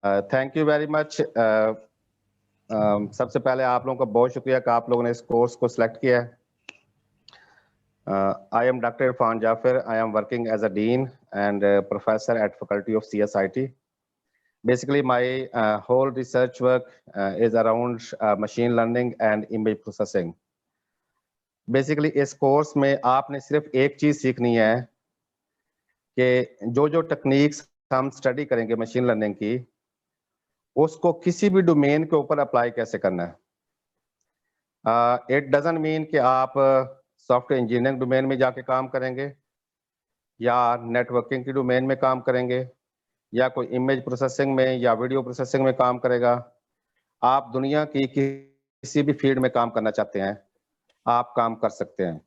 Thank you very much. सबसे पहले आप लोगों का बहुत शुक्रिया कि आप लोगों ने इस कोर्स को सिलेक्ट किया है। I am Dr. Irfan Jaffer. I am working as a dean and professor at Faculty of CSIT. Basically, my whole research work is around machine learning and image processing. Basically, इस course में आपने सिर्फ एक चीज सीखनी है कि जो टेक्निक्स हम स्टडी करेंगे मशीन लर्निंग की, उसको किसी भी डोमेन के ऊपर अप्लाई कैसे करना है। इट डजंट मीन कि आप सॉफ्टवेयर इंजीनियरिंग डोमेन में जाके काम करेंगे या नेटवर्किंग की डोमेन में काम करेंगे या कोई इमेज प्रोसेसिंग में या वीडियो प्रोसेसिंग में काम करेगा। आप दुनिया की किसी भी फील्ड में काम करना चाहते हैं, आप काम कर सकते हैं।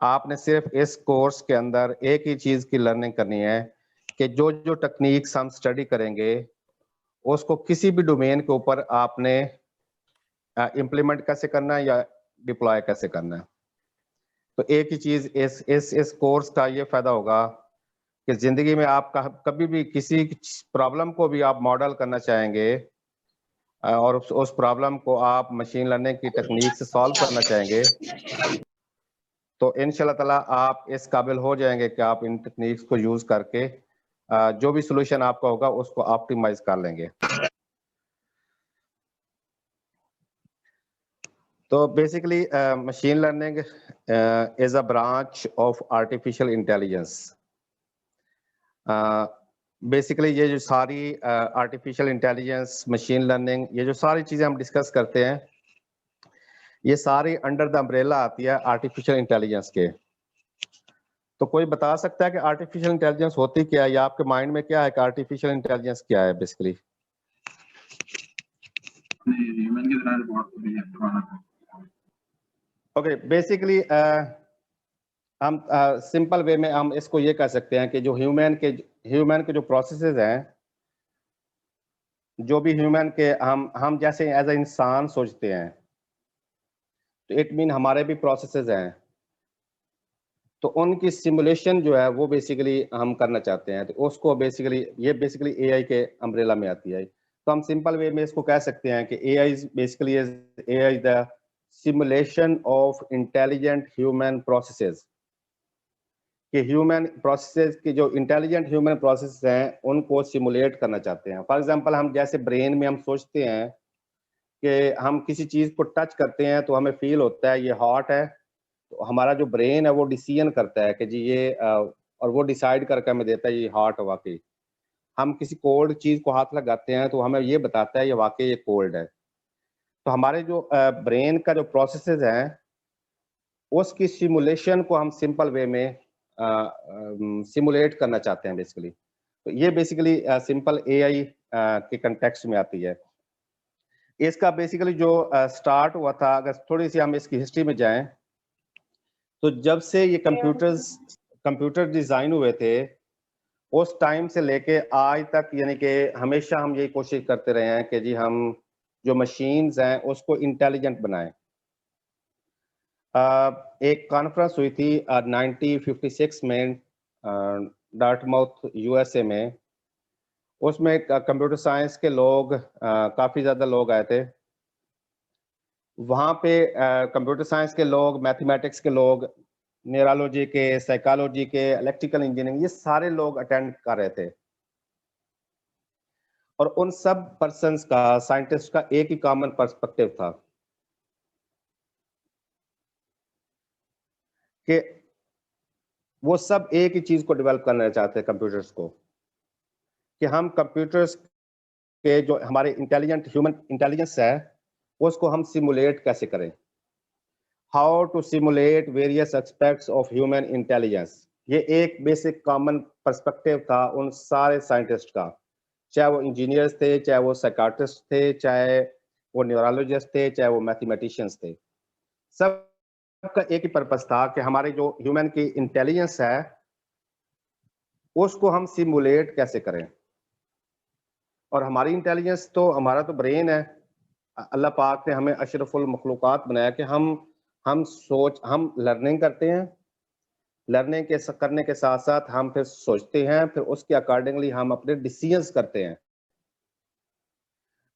आपने सिर्फ इस कोर्स के अंदर एक ही चीज की लर्निंग करनी है कि जो टेक्निक्स हम स्टडी करेंगे उसको किसी भी डोमेन के ऊपर आपने इम्प्लीमेंट कैसे करना है या डिप्लॉय कैसे करना है। तो एक ही चीज इस कोर्स का ये फायदा होगा कि जिंदगी में आप कभी भी किसी प्रॉब्लम को भी आप मॉडल करना चाहेंगे और उस प्रॉब्लम को आप मशीन लर्निंग की टेक्निक से सॉल्व करना चाहेंगे, तो इंशाल्लाह ताला आप इस काबिल हो जाएंगे कि आप इन टेक्निक्स को यूज करके जो भी सोल्यूशन आपका होगा उसको ऑप्टिमाइज कर लेंगे। तो basically machine learning is a branch of artificial intelligence. Basically ये जो सारी आर्टिफिशियल इंटेलिजेंस, मशीन लर्निंग, ये जो सारी चीजें हम डिस्कस करते हैं, ये सारी अंडर द अम्ब्रेला आती है आर्टिफिशियल इंटेलिजेंस के। तो कोई बता सकता है कि आर्टिफिशियल इंटेलिजेंस होती क्या है या आपके माइंड में क्या है कि आर्टिफिशियल इंटेलिजेंस क्या है बेसिकली? ओके, बेसिकली हम सिंपल वे में हम इसको ये कह सकते हैं कि जो ह्यूमन के जो प्रोसेसेस हैं, जो भी ह्यूमन के हम जैसे एज अ इंसान सोचते हैं, तो इट मीन हमारे भी प्रोसेसेस हैं, तो उनकी सिमुलेशन जो है वो बेसिकली हम करना चाहते हैं। तो उसको बेसिकली एआई के अम्ब्रेला में आती है। तो हम सिंपल वे में इसको कह सकते हैं कि AI is the simulation of intelligent human processes. कि ह्यूमन प्रोसेसेस की जो इंटेलिजेंट ह्यूमन प्रोसेस हैं उनको सिमुलेट करना चाहते हैं। फॉर एग्जांपल, हम जैसे ब्रेन में हम सोचते हैं कि हम किसी चीज को टच करते हैं तो हमें फील होता है ये हॉट है, तो हमारा जो ब्रेन है वो डिसीजन करता है कि जी ये और वो डिसाइड करके हमें देता है ये हॉट है वाकई। हम किसी कोल्ड चीज को हाथ लगाते हैं तो हमें ये बताता है ये वाकई ये कोल्ड है। तो हमारे जो ब्रेन का जो प्रोसेसेस हैं उसकी सिमुलेशन को हम सिंपल वे में सिमुलेट करना चाहते हैं बेसिकली। तो ये बेसिकली सिंपल एआई के कंटेक्स्ट में आती है। इसका बेसिकली जो स्टार्ट हुआ था, अगर थोड़ी सी हम इसकी हिस्ट्री में जाएं, तो जब से ये कंप्यूटर डिजाइन हुए थे उस टाइम से लेके आज तक, यानी कि हमेशा हम यही कोशिश करते रहे हैं कि जी हम जो मशीन्स हैं उसको इंटेलिजेंट बनाएं। एक कॉन्फ्रेंस हुई थी 1956 में डार्टमाउथ यूएसए में। उसमें कंप्यूटर साइंस के लोग काफी ज्यादा लोग आए थे वहां पे। कंप्यूटर साइंस के लोग, मैथमेटिक्स के लोग, न्यूरोलॉजी के, साइकोलॉजी के, इलेक्ट्रिकल इंजीनियरिंग, ये सारे लोग अटेंड कर रहे थे। और उन सब पर्सन्स का, साइंटिस्ट का एक ही कॉमन पर्सपेक्टिव था कि वो सब एक ही चीज को डेवलप करना चाहते हैं कंप्यूटर्स को, कि हम कंप्यूटर्स के जो हमारे इंटेलिजेंट ह्यूमन इंटेलिजेंस है उसको हम सिमुलेट कैसे करें। How to simulate various aspects of human intelligence, ये एक बेसिक कॉमन पर्सपेक्टिव था उन सारे साइंटिस्ट का, चाहे वो इंजीनियर्स थे, चाहे वो साइकाट्रिस्ट थे, चाहे वो न्यूरोलॉजिस्ट थे, चाहे वो मैथमेटिशियंस थे। सबका एक ही पर्पस था कि हमारे जो ह्यूमन की इंटेलिजेंस है उसको हम सिमुलेट कैसे करें। और हमारी इंटेलिजेंस तो, हमारा तो ब्रेन है, अल्लाह पाक ने हमें अशरफुल मखलूकात बनाया कि हम लर्निंग करते हैं, लर्निंग करने के साथ साथ हम फिर सोचते हैं, फिर उसके अकॉर्डिंगली हम अपने डिसीजंस करते हैं।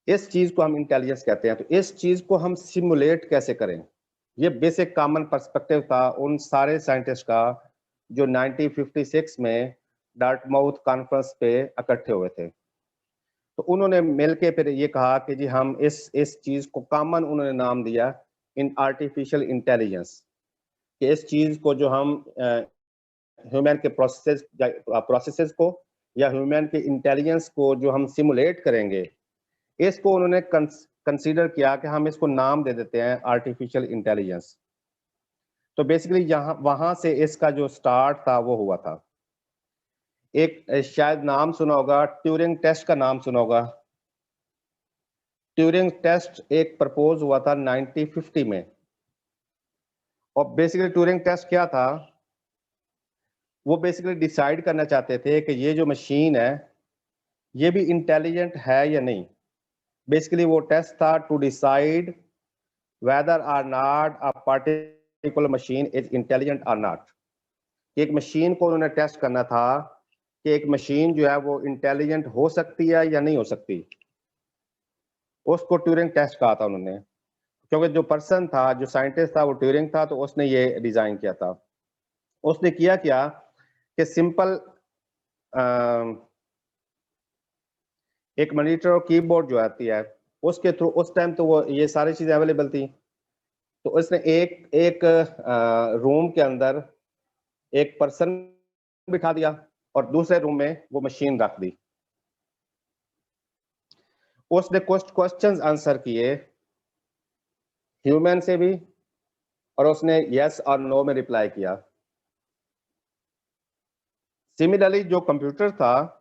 इस चीज को हम इंटेलिजेंस कहते हैं। तो इस चीज को हम सिमुलेट कैसे करें, ये बेसिक कॉमन पर्सपेक्टिव था उन सारे साइंटिस्ट का जो 1956 में डार्टमाउथ कॉन्फ्रेंस पे इकट्ठे हुए थे। तो उन्होंने मिलके फिर ये कहा कि जी हम इस चीज को कॉमन उन्होंने नाम दिया इन आर्टिफिशियल इंटेलिजेंस, कि इस चीज को जो हम ह्यूमन के प्रोसेसेस को या ह्यूमन के इंटेलिजेंस को जो हम सिमुलेट करेंगे, इसको उन्होंने कंसीडर किया कि हम इसको नाम दे देते हैं आर्टिफिशियल इंटेलिजेंस। तो बेसिकली यहाँ वहां से इसका जो स्टार्ट था वो हुआ था। एक शायद नाम सुना होगा, ट्यूरिंग टेस्ट का नाम सुना होगा। ट्यूरिंग टेस्ट एक प्रपोज हुआ था 1950 में, और बेसिकली ट्यूरिंग टेस्ट क्या था, वो बेसिकली डिसाइड करना चाहते थे कि ये जो मशीन है ये भी इंटेलिजेंट है या नहीं। बेसिकली वो टेस्ट था to decide whether or not a particular machine is intelligent और नॉट। एक मशीन को उन्होंने टेस्ट करना था कि एक मशीन जो है वो इंटेलिजेंट हो सकती है या नहीं हो सकती। उसको ट्यूरिंग टेस्ट कहा था उन्होंने, क्योंकि जो पर्सन था, जो साइंटिस्ट था, वो ट्यूरिंग था, तो उसने ये डिजाइन किया था। उसने किया क्या कि सिंपल एक मॉनिटर और कीबोर्ड जो आती है उसके थ्रू, उस टाइम तो वो ये सारी चीजें अवेलेबल थी, तो उसने एक एक रूम के अंदर एक पर्सन बिठा दिया और दूसरे रूम में वो मशीन रख दी। उसने कुछ क्वेश्चंस आंसर किए ह्यूमन से भी, और उसने यस और नो में रिप्लाई किया। सिमिलरली जो कंप्यूटर था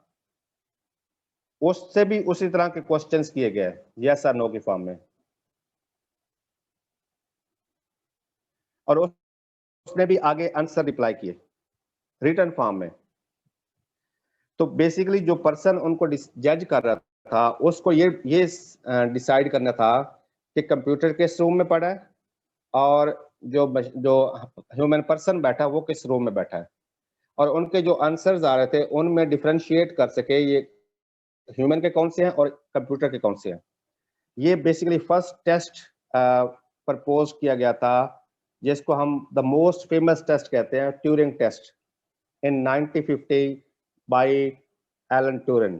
उससे भी उसी तरह के क्वेश्चंस किए गए यस और नो की फॉर्म में, और उसने भी आगे आंसर रिप्लाई किए रिटर्न फॉर्म में। तो बेसिकली जो पर्सन उनको जज कर रहा था उसको ये डिसाइड करना था कि कंप्यूटर किस रूम में पड़ा है और जो जो ह्यूमन पर्सन बैठा वो किस रूम में बैठा है, और उनके जो आंसर्स आ रहे थे उनमें डिफरेंशिएट कर सके ये ह्यूमन के कौन से हैं और कंप्यूटर के कौन से हैं। ये बेसिकली फर्स्ट टेस्ट प्रपोज किया गया था, जिसको हम द मोस्ट फेमस टेस्ट कहते हैं, ट्यूरिंग टेस्ट, इन 1950 बाय एलन ट्यूरिंग।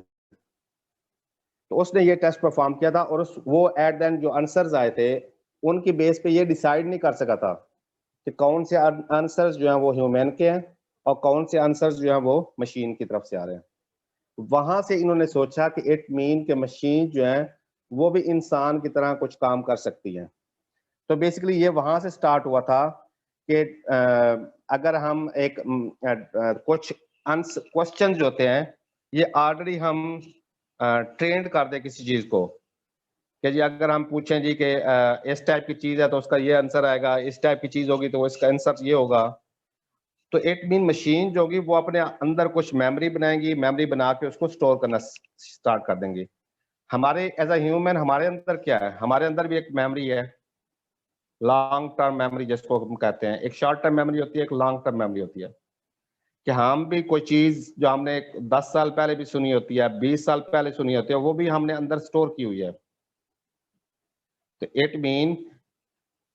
तो उसने ये टेस्ट परफॉर्म किया था, और वो एट देन जो आंसर्स आए थे उनकी बेस पे ये डिसाइड नहीं कर सका था कि कौन से आंसर्स जो हैं वो ह्यूमन के हैं और कौन से आंसर्स जो हैं वो मशीन की तरफ से आ रहे हैं। वहां से इन्होंने सोचा कि इट मीन के मशीन जो है वो भी इंसान की तरह कुछ काम कर सकती है। तो बेसिकली ये वहां से स्टार्ट हुआ था कि अगर हम एक कुछ क्वेश्चन जो होते हैं ये ऑलरेडी हम ट्रेंड कर दें किसी चीज को, कि जी अगर हम पूछें जी कि इस टाइप की चीज है तो उसका ये आंसर आएगा, इस टाइप की चीज होगी तो इसका आंसर ये होगा। तो इट मीन मशीन जो होगी वो अपने अंदर कुछ मेमोरी बनाएंगी, मेमोरी बना के उसको स्टोर करना स्टार्ट कर देंगी। हमारे एज अ ह्यूमन हमारे अंदर क्या है, हमारे अंदर भी एक मेमोरी है, लॉन्ग टर्म मेमोरी जिसको हम कहते हैं। एक शॉर्ट टर्म मेमोरी होती है, एक लॉन्ग टर्म मेमोरी होती है। कि हम भी कोई चीज जो हमने 10 साल पहले भी सुनी होती है, 20 साल पहले सुनी होती है, वो भी हमने अंदर स्टोर की हुई है। तो इट मीन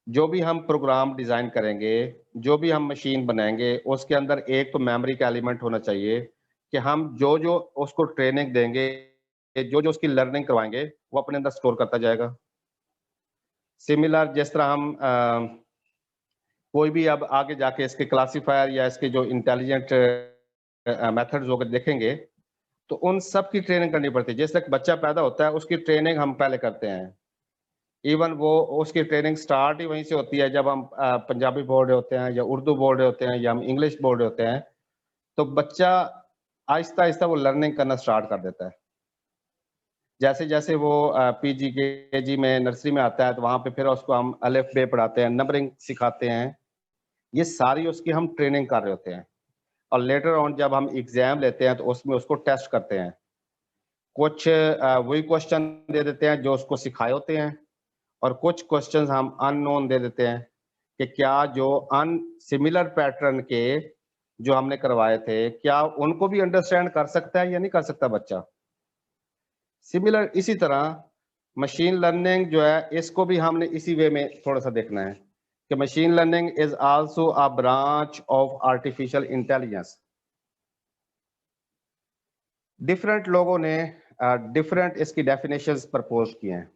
जो भी हम प्रोग्राम डिजाइन करेंगे, जो भी हम मशीन बनाएंगे, उसके अंदर एक तो मेमोरी का एलिमेंट होना चाहिए कि हम जो जो उसको ट्रेनिंग देंगे, जो जो उसकी लर्निंग करवाएंगे वो अपने अंदर स्टोर करता जाएगा। सिमिलर जिस तरह हम कोई भी अब आगे जाके इसके क्लासिफायर या इसके जो इंटेलिजेंट मेथड्स वगैरह देखेंगे तो उन सब की ट्रेनिंग करनी पड़ती है। जैसे बच्चा पैदा होता है उसकी ट्रेनिंग हम पहले करते हैं, इवन वो उसकी ट्रेनिंग स्टार्ट ही वहीं से होती है जब हम पंजाबी बोल रहे होते हैं या उर्दू बोल रहे होते हैं या हम इंग्लिश बोल रहे होते हैं। तो बच्चा आहिस्ता आहिस्ता वो लर्निंग करना स्टार्ट कर देता है। जैसे जैसे वो पीजी केजी में नर्सरी में आता है तो वहां पे फिर उसको हम अलिफ बे पढ़ाते हैं, नंबरिंग सिखाते हैं, ये सारी उसकी हम ट्रेनिंग कर रहे होते हैं। और लेटर ऑन जब हम एग्जाम लेते हैं तो उसमें उसको टेस्ट करते हैं, कुछ वही क्वेश्चन दे देते हैं जो उसको सिखाए होते हैं, और कुछ क्वेश्चंस हम अननोन दे देते हैं कि क्या जो अन सिमिलर पैटर्न के जो हमने करवाए थे क्या उनको भी अंडरस्टैंड कर सकता है या नहीं कर सकता बच्चा। सिमिलर इसी तरह मशीन लर्निंग जो है इसको भी हमने इसी वे में थोड़ा सा देखना है कि machine learning is also a branch of artificial intelligence. Different लोगों ने डिफरेंट इसकी डेफिनेशंस प्रपोज किए हैं।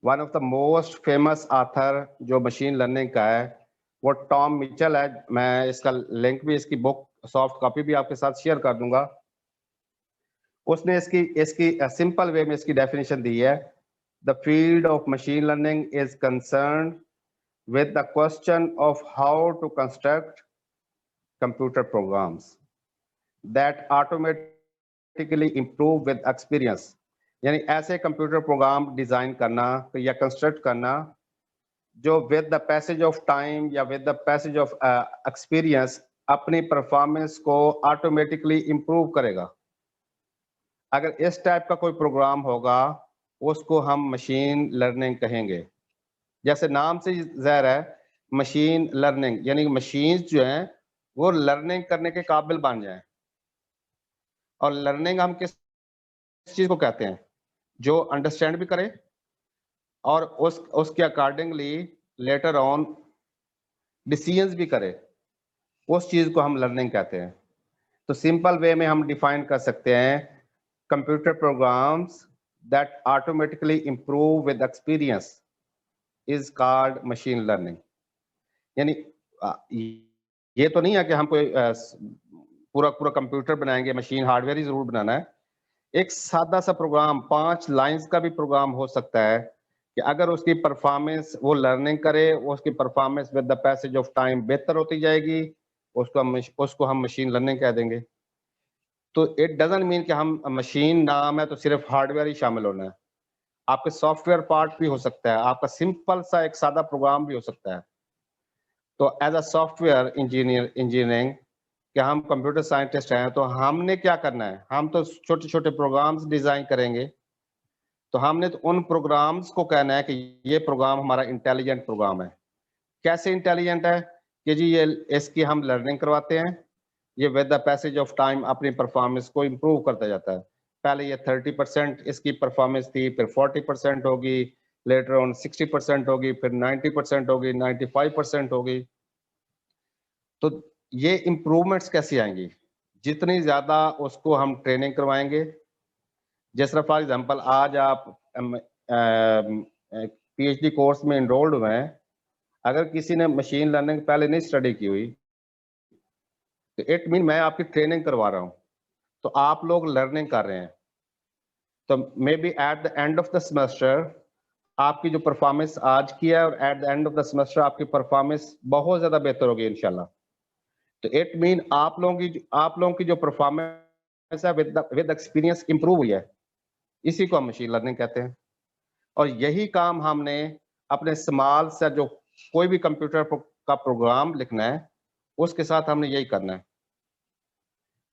One of the most famous author जो मशीन लर्निंग का है वो टॉम मिचेल है। मैं इसका लिंक भी, इसकी बुक सॉफ्ट कॉपी भी आपके साथ शेयर कर दूंगा। उसने इसकी इसकी सिंपल वे में इसकी डेफिनेशन दी है। The field of machine learning is concern with the question of how to construct computer programs that automatically improve with experience। यानी ऐसे कंप्यूटर प्रोग्राम डिजाइन करना या कंस्ट्रक्ट करना जो with the passage of time या with the passage of experience अपनी performance को automatically improve करेगा। अगर इस टाइप का कोई प्रोग्राम होगा उसको हम मशीन लर्निंग कहेंगे। जैसे नाम से ज़ाहिर है मशीन लर्निंग, यानी मशीन्स जो हैं वो लर्निंग करने के काबिल बन जाएं। और लर्निंग हम किस चीज को कहते हैं? जो अंडरस्टैंड भी करे और उसके अकॉर्डिंगली लेटर ऑन डिसीजंस भी करे, उस चीज को हम लर्निंग कहते हैं। तो सिंपल वे में हम डिफाइन कर सकते हैं computer programs that automatically improve with experience is called machine learning. यानी ये तो नहीं है कि हम कोई पूरा पूरा कंप्यूटर बनाएंगे, मशीन हार्डवेयर ही जरूर बनाना है। एक सादा सा प्रोग्राम 5 लाइंस का भी प्रोग्राम हो सकता है कि अगर उसकी परफॉर्मेंस वो लर्निंग करे, उसकी performance with the passage of time बेहतर होती जाएगी, उसको हम मशीन लर्निंग कह देंगे। तो इट डजंट मीन कि हम मशीन नाम है तो सिर्फ हार्डवेयर ही शामिल होना है। आपके सॉफ्टवेयर पार्ट भी हो सकता है, आपका सिंपल सा एक सादा प्रोग्राम भी हो सकता है। तो एज अ सॉफ्टवेयर इंजीनियरिंग कि हम कंप्यूटर साइंटिस्ट हैं तो हमने क्या करना है? हम तो छोटे छोटे प्रोग्राम्स डिजाइन करेंगे। तो हमने तो उन प्रोग्राम्स को कहना है कि ये प्रोग्राम हमारा इंटेलिजेंट प्रोग्राम है। कैसे इंटेलिजेंट है? कि जी ये इसकी हम लर्निंग करवाते हैं, ये with the passage of time अपनी परफॉर्मेंस को इम्प्रूव करता जाता है। पहले ये 30% इसकी परफॉर्मेंस थी, फिर 40% होगी, लेटर ऑन 60% होगी, फिर 90% होगी, 95% होगी। तो ये इम्प्रूवमेंट्स कैसे आएंगी? जितनी ज्यादा उसको हम ट्रेनिंग करवाएंगे। जिस तरह फॉर एग्जांपल आज आप पीएचडी कोर्स में इनरोल्ड हुए हैं, अगर किसी ने मशीन लर्निंग पहले नहीं स्टडी की हुई तो इट मीन मैं आपकी ट्रेनिंग करवा रहा हूं, तो आप लोग लर्निंग कर रहे हैं। तो may be at the end of the semester आपकी जो परफॉर्मेंस आज की है और at the end of the semester आपकी परफॉर्मेंस बहुत ज्यादा बेहतर होगी इंशाल्लाह। तो इट मीन आप लोगों की जो परफॉर्मेंस है विद एक्सपीरियंस इंप्रूव हुई है। इसी को हम मशीन लर्निंग कहते हैं। और यही काम हमने अपने इस्तेमाल से जो कोई भी कंप्यूटर का प्रोग्राम लिखना है उसके साथ हमने यही करना है।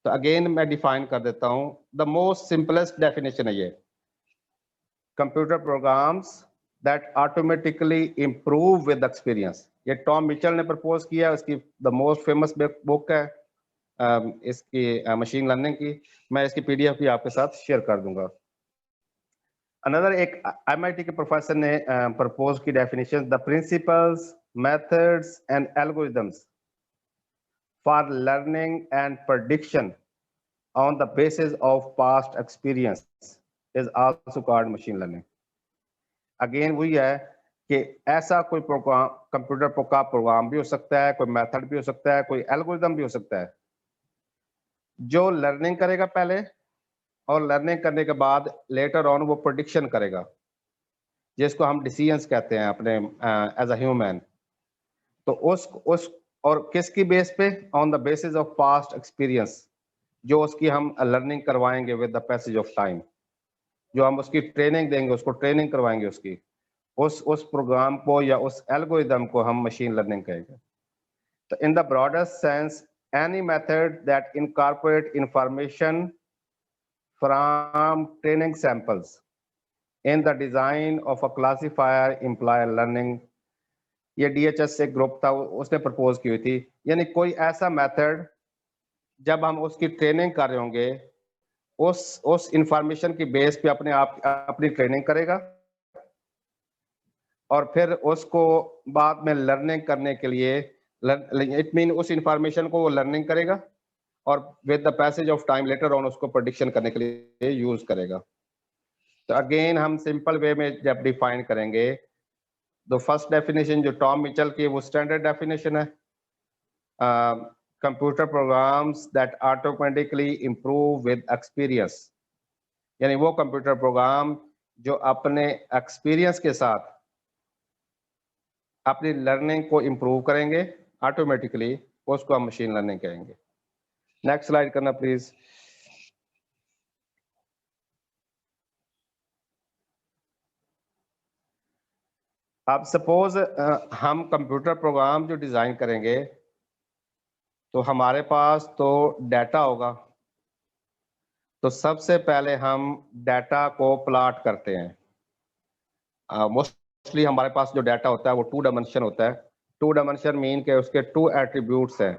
तो अगेन मैं डिफाइन कर देता हूं। द मोस्ट सिंपलेस्ट डेफिनेशन है ये computer programs that automatically improve with experience. ये टॉम मिचेल ने प्रपोज किया, उसकी द मोस्ट फेमस बुक है इसकी मशीन लर्निंग की। मैं इसकी पीडीएफ भी आपके साथ शेयर कर दूंगा। अनदर एक एमआईटी के प्रोफेसर ने प्रपोज की definition, the principles methods and algorithms for learning and prediction on the basis of past experience is also called machine learning. Again वही है कि ऐसा कोई प्रोग्राम कंप्यूटर का प्रोग्राम भी हो सकता है, कोई मेथड भी हो सकता है, कोई एल्गोरिथम भी हो सकता है जो लर्निंग करेगा पहले और लर्निंग करने के बाद लेटर ऑन वो प्रेडिक्शन करेगा, जिसको हम डिसीजंस कहते हैं अपने एज अ ह्यूमन। तो उस और किसकी बेस पे? On the basis of past experience, जो उसकी हम लर्निंग करवाएंगे with the passage of time. जो हम उसकी ट्रेनिंग देंगे, उसको ट्रेनिंग करवाएंगे उसकी, उस प्रोग्राम को या उस एल्गोरिथम को हम मशीन लर्निंग कहेंगे। तो in the broader sense any method that incorporate information from training samples in the design of a classifier imply learning। ये DHS से ग्रुप था, उसने प्रपोज की हुई थी। यानी कोई ऐसा मेथड जब हम उसकी ट्रेनिंग कर रहे होंगे उस इंफॉर्मेशन की बेस पे अपनी ट्रेनिंग करेगा और फिर उसको बाद में लर्निंग करने के लिए इट मीन उस इंफॉर्मेशन को वो लर्निंग करेगा और with the passage of time later on उसको प्रेडिक्शन करने के लिए यूज करेगा। तो अगेन हम सिंपल वे में जब डिफाइन करेंगे तो फर्स्ट डेफिनेशन जो टॉम मिचेल की वो स्टैंडर्ड डेफिनेशन है, computer programs that automatically improve with experience, यानी वो कंप्यूटर प्रोग्राम जो अपने एक्सपीरियंस के साथ अपनी लर्निंग को इंप्रूव करेंगे ऑटोमेटिकली, उसको हम मशीन लर्निंग कहेंगे। नेक्स्ट स्लाइड करना प्लीज। अब सपोज हम कंप्यूटर प्रोग्राम जो डिजाइन करेंगे तो हमारे पास तो डाटा होगा, तो सबसे पहले हम डाटा को प्लॉट करते हैं। मोस्टली हमारे पास जो डाटा होता है वो 2 डायमेंशन होता है। 2 डायमेंशन मीन के उसके 2 एट्रीब्यूट्स हैं।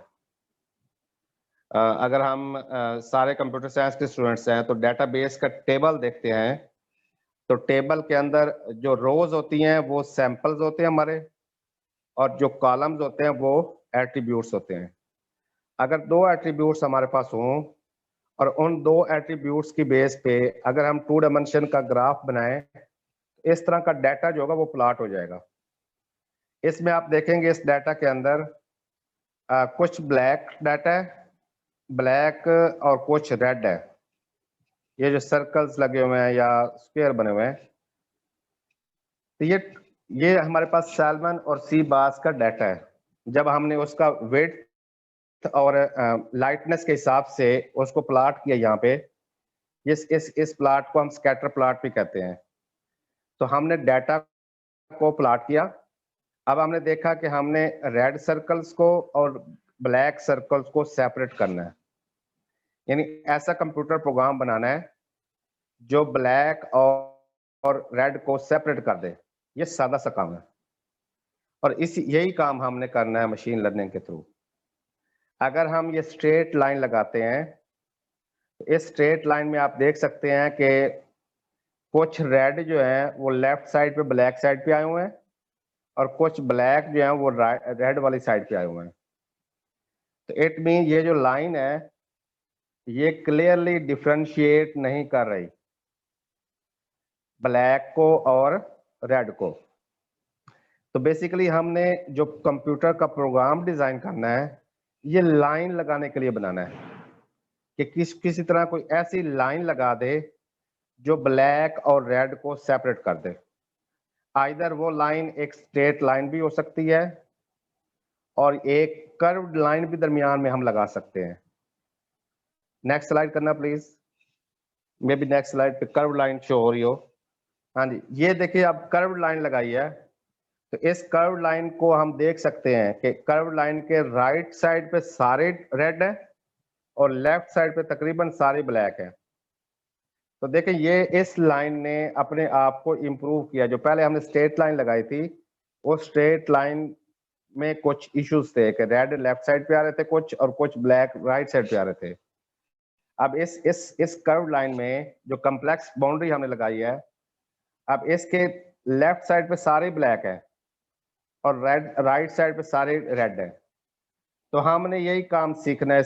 अगर हम सारे कंप्यूटर साइंस के स्टूडेंट्स हैं तो डेटाबेस का टेबल देखते हैं, तो टेबल के अंदर जो रोज होती हैं वो सैंपल्स होते हैं हमारे, और जो कॉलम्स होते हैं वो एट्रीब्यूट्स होते हैं। अगर 2 एट्रीब्यूट्स हमारे पास हों और उन 2 एट्रीब्यूट्स की बेस पे अगर हम 2 डायमेंशन का ग्राफ बनाएं, इस तरह का डाटा जो होगा वो प्लॉट हो जाएगा। इसमें आप देखेंगे इस डाटा के अंदर कुछ ब्लैक डाटा है, ब्लैक और कुछ रेड है। ये जो सर्कल्स लगे हुए हैं या स्क्वायर बने हुए हैं, तो ये हमारे पास सैल्मन और सी बास का डाटा है। जब हमने उसका वेट और लाइटनेस के हिसाब से उसको प्लॉट किया यहाँ पे, इस प्लॉट को हम स्कैटर प्लॉट भी कहते हैं। तो हमने डाटा को प्लॉट किया। अब हमने देखा कि हमने रेड सर्कल्स को और ब्लैक सर्कल्स को सेपरेट करना है, यानी ऐसा कंप्यूटर प्रोग्राम बनाना है जो ब्लैक और रेड को सेपरेट कर दे। ये सादा सा काम है और यही काम हमने करना है मशीन लर्निंग के थ्रू। अगर हम ये स्ट्रेट लाइन लगाते हैं, तो इस स्ट्रेट लाइन में आप देख सकते हैं कि कुछ रेड जो है वो लेफ्ट साइड पे ब्लैक साइड पे आए हुए हैं और कुछ ब्लैक जो है वो रेड वाली साइड पे आए हुए हैं। तो इट मीन ये जो लाइन है ये क्लियरली डिफरेंशिएट नहीं कर रही ब्लैक को और रेड को। तो बेसिकली हमने जो कंप्यूटर का प्रोग्राम डिजाइन करना है ये लाइन लगाने के लिए बनाना है कि किसी तरह कोई ऐसी लाइन लगा दे जो ब्लैक और रेड को सेपरेट कर दे। आइदर वो लाइन एक स्ट्रेट लाइन भी हो सकती है और एक कर्व्ड लाइन भी दरमियान में हम लगा सकते हैं। नेक्स्ट स्लाइड करना please. May be next slide पे कर्व्ड लाइन शो हो रही हो। हाँ जी, ये देखिए अब कर्व्ड लाइन लगाई है, तो इस कर्व्ड लाइन को हम देख सकते हैं कि कर्व्ड लाइन के राइट साइड पे सारे रेड है और लेफ्ट साइड पे तकरीबन सारे ब्लैक है। तो देखिए ये इस लाइन ने अपने आप को इम्प्रूव किया। जो पहले हमने स्ट्रेट लाइन लगाई थी वो स्ट्रेट लाइन में कुछ इश्यूज थे कि रेड लेफ्ट साइड पे आ रहे थे कुछ और कुछ ब्लैक राइट साइड पे आ रहे थे। अब इस कर्व लाइन में जो कम्प्लेक्स बाउंड्री हमने लगाई है, अब इसके लेफ्ट साइड पे सारे ब्लैक है और राइट साइड पे सारे रेड है। तो हमने यही काम सीखना है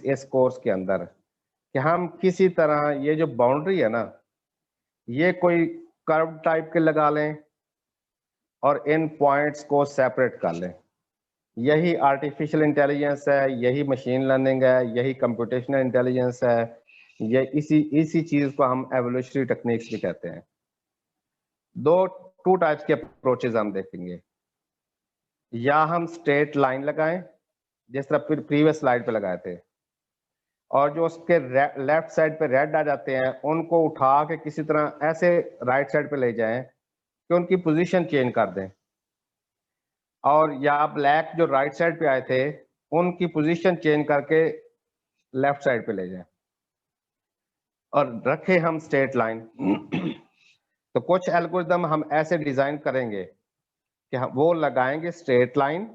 इस कोर्स के अंदर कि हम किसी तरह ये जो बाउंड्री है ना ये कोई कर्व टाइप के लगा लें और इन पॉइंट्स को सेपरेट कर लें। यही आर्टिफिशियल इंटेलिजेंस है, यही मशीन लर्निंग है, यही कंप्यूटेशनल इंटेलिजेंस है। ये इसी चीज को हम एवोल्यूशनरी टेक्निक्स भी कहते हैं। टू टाइप्स के अप्रोचेस हम देखेंगे। या हम स्ट्रेट लाइन लगाएं जिस तरह प्रीवियस स्लाइड पे लगाए थे, और जो उसके लेफ्ट साइड पे रेड आ जाते हैं उनको उठा के किसी तरह ऐसे राइट साइड पे ले जाएं कि उनकी पोजीशन चेंज कर दें, और या ब्लैक जो राइट साइड पे आए थे उनकी पोजीशन चेंज करके लेफ्ट साइड पे ले जाएं और रखे हम स्ट्रेट लाइन। तो कुछ एल्गोरिदम हम ऐसे डिजाइन करेंगे कि हम वो लगाएंगे स्ट्रेट लाइन,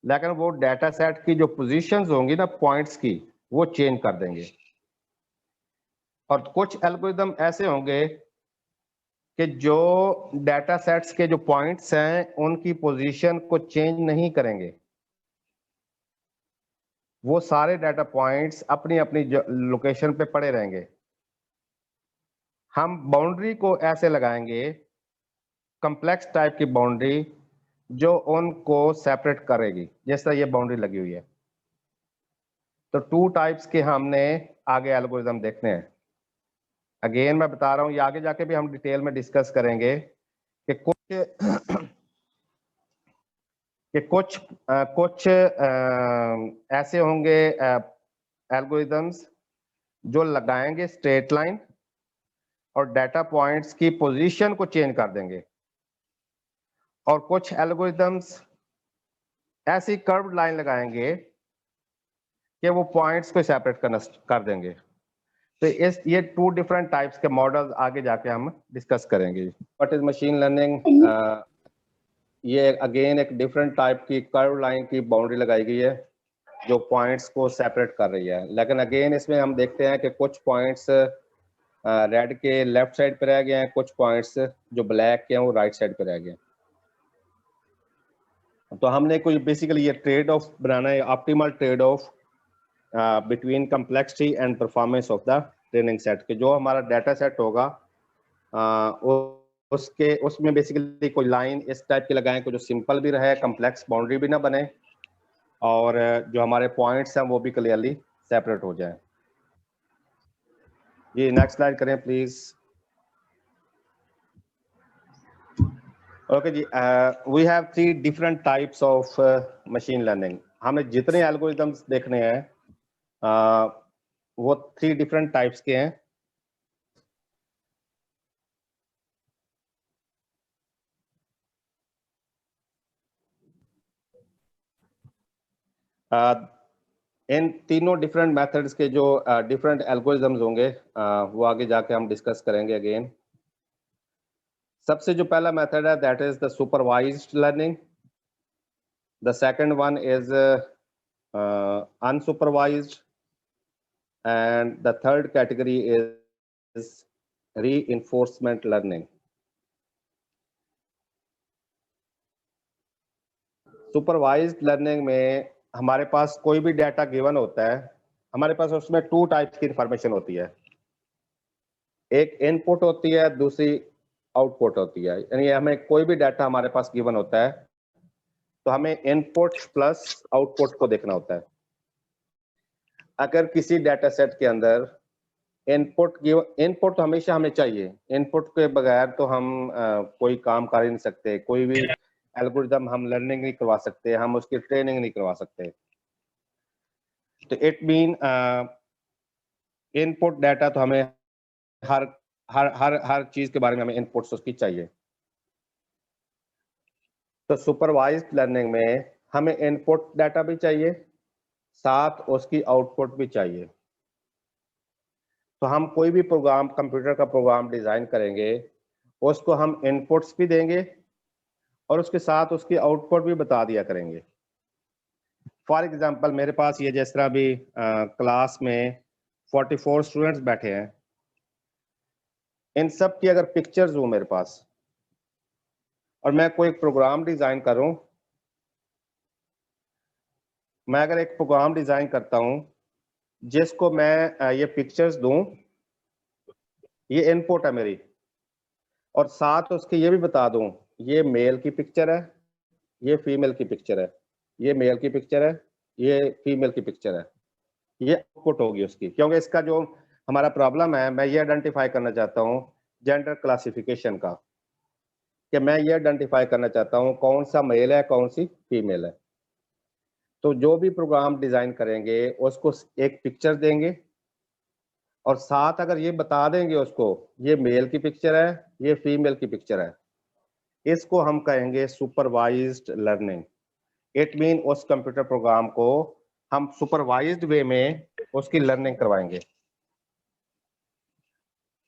लेकिन वो डाटा सेट की जो पोजीशंस होंगी ना पॉइंट्स की वो चेंज कर देंगे। और कुछ एल्गोरिदम ऐसे होंगे कि जो डाटा सेट्स के जो पॉइंट्स हैं उनकी पोजीशन को चेंज नहीं करेंगे, वो सारे डाटा पॉइंट्स अपनी अपनी लोकेशन पे पड़े रहेंगे। हम बाउंड्री को ऐसे लगाएंगे, कॉम्प्लेक्स टाइप की बाउंड्री जो उनको सेपरेट करेगी, जैसा ये बाउंड्री लगी हुई है। तो 2 टाइप्स के हमने आगे एल्गोरिदम देखने हैं। अगेन मैं बता रहा हूं, ये आगे जाके भी हम डिटेल में डिस्कस करेंगे कि कुछ ऐसे होंगे एल्गोरिदम्स जो लगाएंगे स्ट्रेट लाइन और डाटा पॉइंट्स की पोजीशन को चेंज कर देंगे, और कुछ एल्गोरिदम्स ऐसी कर्व्ड लाइन लगाएंगे कि वो पॉइंट्स को सेपरेट कर देंगे। तो ये 2 डिफरेंट टाइप्स के मॉडल्स आगे जाके हम डिस्कस करेंगे। What is machine learning? ये अगेन एक डिफरेंट टाइप की कर्व लाइन की बाउंड्री लगाई गई है जो पॉइंट्स को सेपरेट कर रही है। लेकिन अगेन इसमें हम देखते हैं कि कुछ पॉइंट्स रेड के लेफ्ट साइड पे रह गए हैं, कुछ पॉइंट्स जो ब्लैक के हैं वो राइट साइड पे रह गए हैं। तो हमने कोई बेसिकली ये ट्रेड ऑफ बनाना है, optimal trade off between complexity and performance of the training set के जो हमारा डाटा सेट होगा उसमें बेसिकली कोई लाइन इस टाइप की लगाएं कि जो सिंपल भी रहे, कम्प्लेक्स बाउंड्री भी ना बने, और जो हमारे पॉइंट्स हैं वो भी क्लियरली सेपरेट हो जाए। जी नेक्स्ट स्लाइड करें प्लीज। ओके जी, we have 3 different types of machine learning. हमें जितने एल्गोरिदम्स देखने हैं वो 3 डिफरेंट टाइप्स के हैं। इन तीनों डिफरेंट मेथड्स के जो डिफरेंट एल्गोरिदम्स होंगे वो आगे जाके हम डिस्कस करेंगे अगेन। सबसे जो पहला मेथड है that is the supervised learning. The second one is unsupervised, and the third category is reinforcement learning. Supervised learning में हमारे पास कोई भी डाटा गिवन होता है, हमारे पास उसमें 2 टाइप्स की इंफॉर्मेशन होती है, एक इनपुट होती है, दूसरी आउटपुट होती है। यानी हमें कोई भी डाटा हमारे पास गिवन होता है तो हमें इनपुट प्लस आउटपुट को देखना होता है। अगर किसी डाटा सेट के अंदर इनपुट तो हमेशा हमें चाहिए, इनपुट के बगैर तो हम कोई काम कर ही नहीं सकते, कोई भी एल्गोरिदम हम लर्निंग नहीं करवा सकते, हम उसकी ट्रेनिंग नहीं करवा सकते। तो इट मीन इनपुट डाटा तो हमें हर हर हर हर चीज के बारे में हमें इनपुट्स उसकी चाहिए। तो सुपरवाइज्ड लर्निंग में हमें इनपुट डाटा भी चाहिए, साथ उसकी आउटपुट भी चाहिए। तो हम कोई भी प्रोग्राम, कंप्यूटर का प्रोग्राम डिजाइन करेंगे, उसको हम इनपुट्स भी देंगे और उसके साथ उसकी आउटपुट भी बता दिया करेंगे। फॉर एग्जांपल मेरे पास ये जिस तरह भी क्लास में 44 स्टूडेंट्स बैठे हैं, इन सब की अगर पिक्चर्स हो मेरे पास और मैं कोई प्रोग्राम डिजाइन करूं, मैं अगर एक प्रोग्राम डिजाइन करता हूं जिसको मैं ये पिक्चर्स दूं, ये इनपुट है मेरी, और साथ उसके ये भी बता दूं ये मेल की पिक्चर है, ये फीमेल की पिक्चर है, ये मेल की पिक्चर है, ये फीमेल की पिक्चर है, ये आउटपुट होगी उसकी। क्योंकि इसका जो हमारा प्रॉब्लम है, मैं ये आइडेंटिफाई करना चाहता हूँ जेंडर क्लासिफिकेशन का, कि मैं ये आइडेंटिफाई करना चाहता हूँ कौन सा मेल है कौन सी फीमेल है। तो जो भी प्रोग्राम डिजाइन करेंगे उसको एक पिक्चर देंगे और साथ अगर ये बता देंगे उसको ये मेल की पिक्चर है, ये फीमेल की पिक्चर है, इसको हम कहेंगे सुपरवाइज्ड लर्निंग। इट मीन उस कंप्यूटर प्रोग्राम को हम सुपरवाइज्ड वे में उसकी लर्निंग करवाएंगे।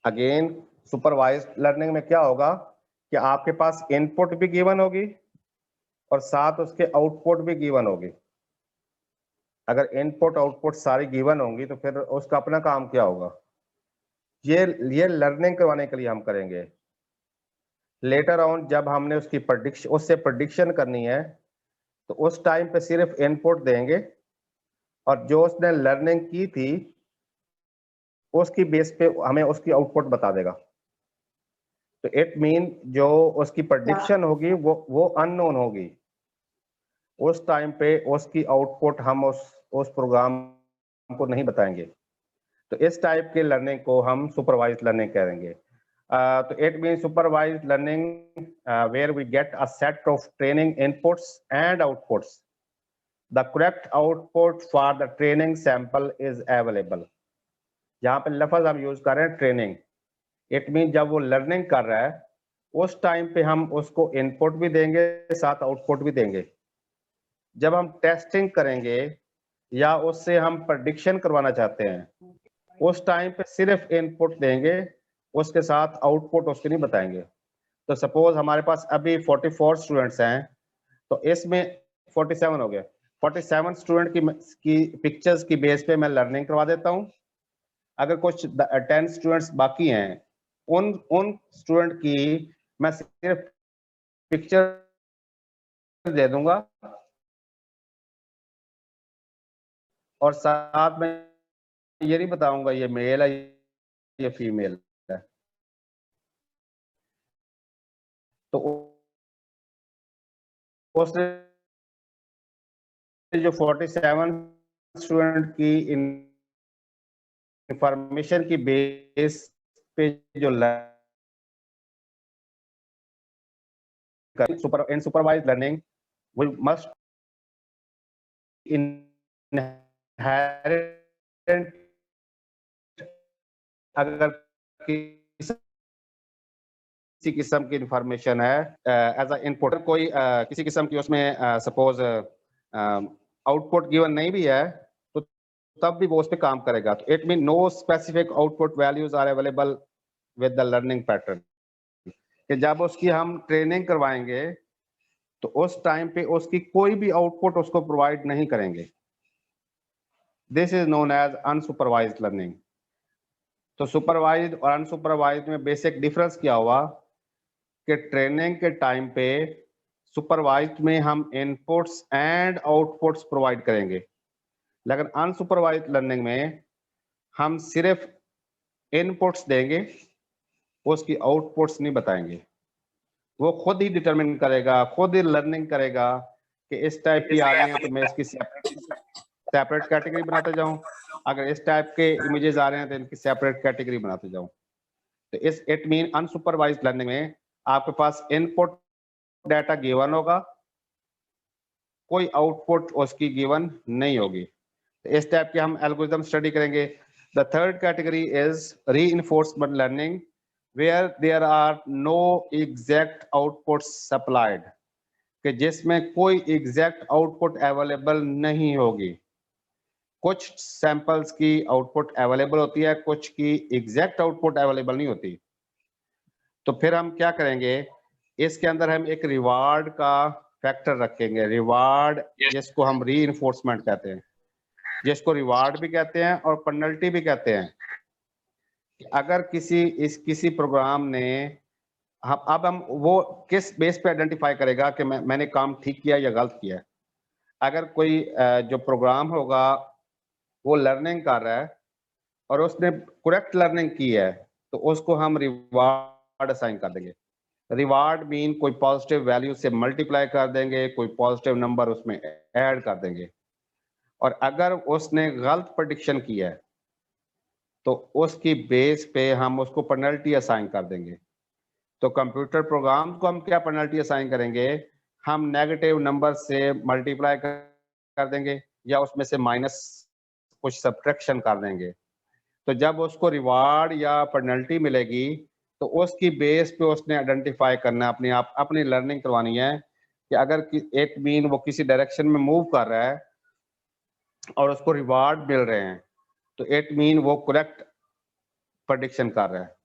अगेन सुपरवाइज्ड लर्निंग में क्या होगा कि आपके पास इनपुट भी गिवन होगी और साथ उसके आउटपुट भी गिवन होगी। अगर इनपुट आउटपुट सारी गिवन होंगी तो फिर उसका अपना काम क्या होगा, ये लर्निंग करवाने के लिए हम करेंगे। लेटर ऑन जब हमने उससे प्रेडिक्शन करनी है, तो उस टाइम पे सिर्फ इनपुट देंगे और जो उसने लर्निंग की थी उसकी बेस पे हमें उसकी आउटपुट बता देगा। तो इट मीन जो उसकी प्रेडिक्शन होगी वो अननोन होगी। उस टाइम पे उसकी आउटपुट हम उस प्रोग्राम को नहीं बताएंगे। तो इस टाइप के लर्निंग को हम सुपरवाइज्ड लर्निंग करेंगे। तो it mean supervised learning where we get a set of training inputs and outputs. The correct output for the training sample is available. यहाँ पे लफ्ज हम यूज कर रहे हैं ट्रेनिंग। इट मीन जब वो लर्निंग कर रहा है उस टाइम पे हम उसको इनपुट भी देंगे, साथ आउटपुट भी देंगे। जब हम टेस्टिंग करेंगे या उससे हम प्रेडिक्शन करवाना चाहते हैं, उस टाइम पे सिर्फ इनपुट देंगे, उसके साथ आउटपुट उसके नहीं बताएंगे। तो सपोज हमारे पास अभी 44 स्टूडेंट्स हैं, तो इसमें 47 हो गया। 47 स्टूडेंट की पिक्चर्स की बेस पे मैं लर्निंग करवा देता हूँ। अगर कुछ 10 स्टूडेंट्स बाकी हैं, उन स्टूडेंट की मैं सिर्फ पिक्चर दे दूंगा और साथ में ये नहीं बताऊंगा ये मेल है ये फीमेल है। तो उसने जो 47 स्टूडेंट की इंफॉर्मेशन की बेस पे जो supervise learning we must inherent अगर किसी किस्म की इंफॉर्मेशन है एज अ इनपुट, कोई किसी किस्म की उसमें सपोज आउटपुट गिवन नहीं भी है तो तब भी वो उस पर काम करेगा। तो it mean no specific output values are available with the learning pattern. कि जब उसकी हम ट्रेनिंग करवाएंगे तो उस टाइम पे उसकी कोई भी आउटपुट उसको प्रोवाइड नहीं करेंगे। This is known as unsupervised learning. तो सुपरवाइज्ड और अनसुपरवाइज्ड में बेसिक डिफरेंस क्या हुआ कि ट्रेनिंग के टाइम पे सुपरवाइज्ड में हम इनपुट्स एंड आउटपुट्स प्रोवाइड करेंगे, लेकिन अनसुपरवाइज्ड लर्निंग में हम सिर्फ इनपुट्स देंगे, उसकी आउटपुट्स नहीं बताएंगे। वो खुद ही डिटरमिन करेगा, खुद ही लर्निंग करेगा कि इस टाइप की आ रही है तो मैं इसकी सेपरेट कैटेगरी बनाते जाऊं, अगर इस टाइप के इमेजेस आ रहे हैं तो इनकी सेपरेट कैटेगरी बनाते जाऊं। तो इट मीन अनसुपरवाइज्ड लर्निंग में आपके पास इनपुट डाटा गिवन होगा, कोई आउटपुट उसकी गिवन नहीं होगी। तो इस टाइप के हम एल्गोरिथम स्टडी करेंगे। The third category is reinforcement learning where there are no exact output supplied, कि जिसमें कोई एग्जैक्ट आउटपुट अवेलेबल नहीं होगी। कुछ सैंपल्स की आउटपुट अवेलेबल होती है, कुछ की एग्जैक्ट आउटपुट अवेलेबल नहीं होती। तो फिर हम क्या करेंगे, इसके अंदर हम एक रिवार्ड का फैक्टर रखेंगे। रिवार्ड जिसको हम रीइंफोर्समेंट कहते हैं, जिसको रिवार्ड भी कहते हैं और पेनल्टी भी कहते हैं। अगर किसी प्रोग्राम ने हम वो किस बेस पे आइडेंटिफाई करेगा कि मैंने काम ठीक किया या गलत किया। अगर कोई जो प्रोग्राम होगा वो लर्निंग कर रहा है और उसने करेक्ट लर्निंग की है तो उसको हम रिवार्ड असाइन कर देंगे। रिवार्ड मीन कोई पॉजिटिव वैल्यू से मल्टीप्लाई कर देंगे, कोई पॉजिटिव नंबर उसमें ऐड कर देंगे। और अगर उसने गलत प्रेडिक्शन किया है तो उसकी बेस पे हम उसको पेनल्टी असाइन कर देंगे। तो कंप्यूटर प्रोग्राम को हम क्या पेनल्टी असाइन करेंगे, हम नेगेटिव नंबर से मल्टीप्लाई कर देंगे या उसमें से माइनस कुछ सब्ट्रैक्शन कर देंगे। तो जब उसको रिवार्ड या पेनल्टी मिलेगी तो उसकी बेस पे उसने आइडेंटिफाई करना है, अपनी लर्निंग करवानी है कि अगर इट मीन वो किसी डायरेक्शन में मूव कर रहा है और उसको रिवार्ड मिल रहे हैं तो इट मीन वो करेक्ट प्रेडिक्शन कर रहा है।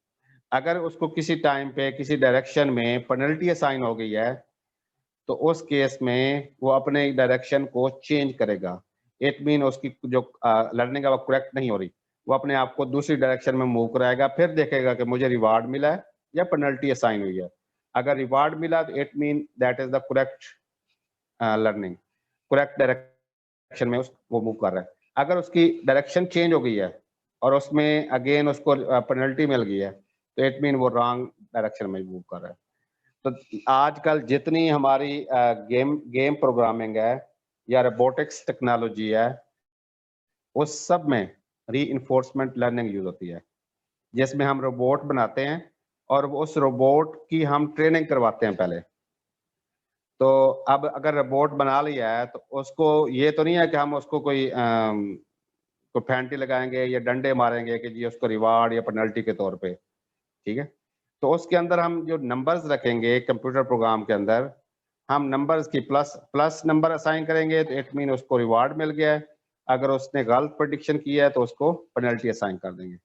अगर उसको किसी टाइम पे किसी डायरेक्शन में पेनल्टी असाइन हो गई है तो उस केस में वो अपने डायरेक्शन को चेंज करेगा। इट मीन उसकी जो लर्निंग है वो करेक्ट नहीं हो रही। वो अपने आप को दूसरी डायरेक्शन में मूव कराएगा, फिर देखेगा कि मुझे रिवार्ड मिला है या पेनल्टी असाइन हुई है। अगर रिवार्ड मिला तो it mean that is the correct learning, correct direction में वो मूव कर रहा है। अगर उसकी डायरेक्शन चेंज हो गई है और उसमें अगेन उसको पेनल्टी मिल गई है तो इट मीन वो रॉन्ग डायरेक्शन में मूव कर रहा है। तो आजकल जितनी हमारी गेम प्रोग्रामिंग है या रोबोटिक्स टेक्नोलॉजी है, उस सब में रीइंफोर्समेंट लर्निंग यूज होती है, जिसमें हम रोबोट बनाते हैं और उस रोबोट की हम ट्रेनिंग करवाते हैं पहले। तो अब अगर रोबोट बना लिया है तो उसको ये तो नहीं है कि हम उसको कोई फैंटी लगाएंगे या डंडे मारेंगे कि जी उसको रिवार्ड या पेनल्टी के तौर पे, ठीक है। तो उसके अंदर हम जो नंबर्स रखेंगे कंप्यूटर प्रोग्राम के अंदर, हम नंबर्स की प्लस नंबर असाइन करेंगे तो इट मीन उसको रिवार्ड मिल गया है। अगर उसने गलत प्रेडिक्शन किया है तो उसको पेनल्टी असाइन कर देंगे।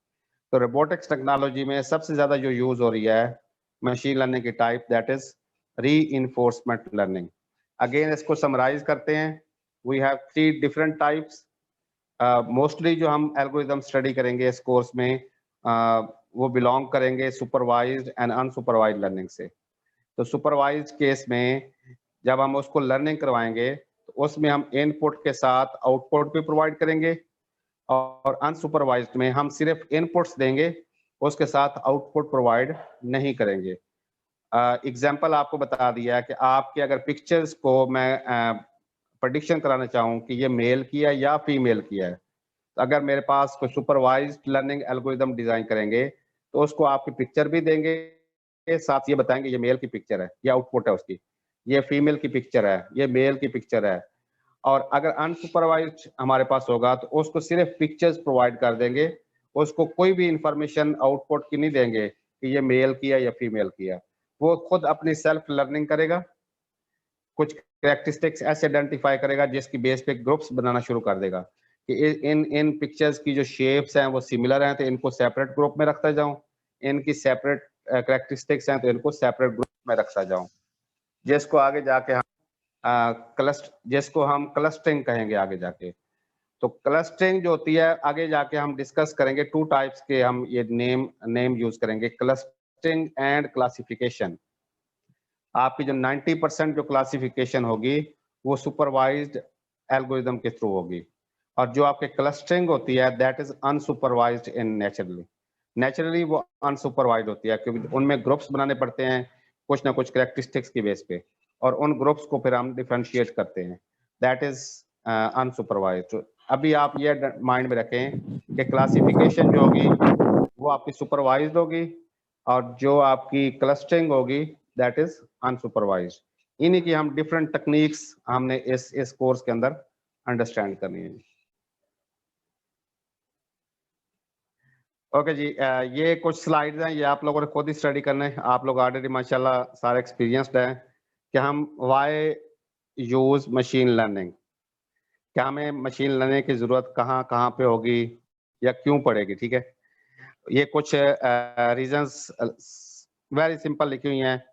तो रोबोटिक्स टेक्नोलॉजी में सबसे ज्यादा जो यूज हो रही है मशीन लर्निंग की type, that is reinforcement learning. Again इसको समराइज करते हैं, we have 3 different types. Mostly जो हम एल्गोरिथम स्टडी करेंगे इस कोर्स में वो बिलोंग करेंगे सुपरवाइज्ड एंड अनसुपरवाइज्ड लर्निंग से। तो सुपरवाइज्ड केस में जब हम उसको लर्निंग करवाएंगे तो उसमें हम इनपुट के साथ आउटपुट भी प्रोवाइड करेंगे, और अनसुपरवाइज्ड में हम सिर्फ इनपुट्स देंगे, उसके साथ आउटपुट प्रोवाइड नहीं करेंगे। एग्जाम्पल आपको बता दिया कि आपके अगर पिक्चर्स को मैं प्रेडिक्शन कराना चाहूँ कि ये मेल किया या फीमेल किया है, तो अगर मेरे पास कोई सुपरवाइज्ड लर्निंग एल्गोरिथम डिजाइन करेंगे तो उसको आपकी पिक्चर भी देंगे, साथ ये बताएंगे ये मेल की पिक्चर है, ये आउटपुट है उसकी, ये फीमेल की पिक्चर है, ये मेल की पिक्चर है। और अगर अनसुपरवाइज्ड हमारे पास होगा तो उसको सिर्फ पिक्चर्स प्रोवाइड कर देंगे, उसको कोई भी इंफॉर्मेशन आउटपुट की नहीं देंगे कि ये मेल किया या फीमेल किया। वो खुद अपनी सेल्फ लर्निंग करेगा, कुछ कैरेक्टरिस्टिक्स ऐसे आइडेंटिफाई करेगा जिसकी बेस पे ग्रुप्स बनाना शुरू कर देगा कि इन इन पिक्चर्स की जो शेप्स हैं वो सिमिलर हैं तो इनको सेपरेट ग्रुप में रखता जाऊं, इनकी सेपरेट कैरेक्टरिस्टिक्स हैं तो इनको सेपरेट ग्रुप में रखता जाऊं, जिसको आगे जाके हम जिसको हम क्लस्टरिंग कहेंगे आगे जाके। तो क्लस्टरिंग जो होती है आगे जाके हम डिस्कस करेंगे, 2 टाइप्स के हम ये नेम यूज करेंगे, क्लस्टरिंग एंड क्लासिफिकेशन। आपकी जो 90% जो क्लासिफिकेशन होगी वो सुपरवाइज्ड एल्गोरिथम के थ्रू होगी, और जो आपके क्लस्टरिंग होती है that is unsupervised in naturally वो अनसुपरवाइज्ड होती है, क्योंकि उनमें ग्रुप्स बनाने पड़ते हैं कुछ ना कुछ कैरेक्टरिस्टिक्स की बेस पे, और उन ग्रुप्स को फिर हम डिफरेंशिएट करते हैं, दैट इज अनसुपरवाइज्ड। अभी आप ये माइंड में रखें कि क्लासिफिकेशन जो होगी वो आपकी सुपरवाइज्ड होगी, और जो आपकी क्लस्टरिंग होगी दैट इज अनसुपरवाइज्ड। इन्हीं की हम डिफरेंट टेक्निक्स हमने इस कोर्स के अंदर अंडरस्टैंड करनी है। ओके जी, ये कुछ स्लाइड्स हैं, ये आप लोगों ने खुद ही स्टडी करना है। आप लोग ऑलरेडी माशाल्लाह सारे एक्सपीरियंस्ड हैं कि हम व्हाई यूज मशीन लर्निंग, क्या हमें मशीन लर्निंग की जरूरत कहाँ कहाँ पे होगी या क्यों पड़ेगी, ठीक है। ये कुछ रीजंस वेरी सिंपल लिखी हुई हैं,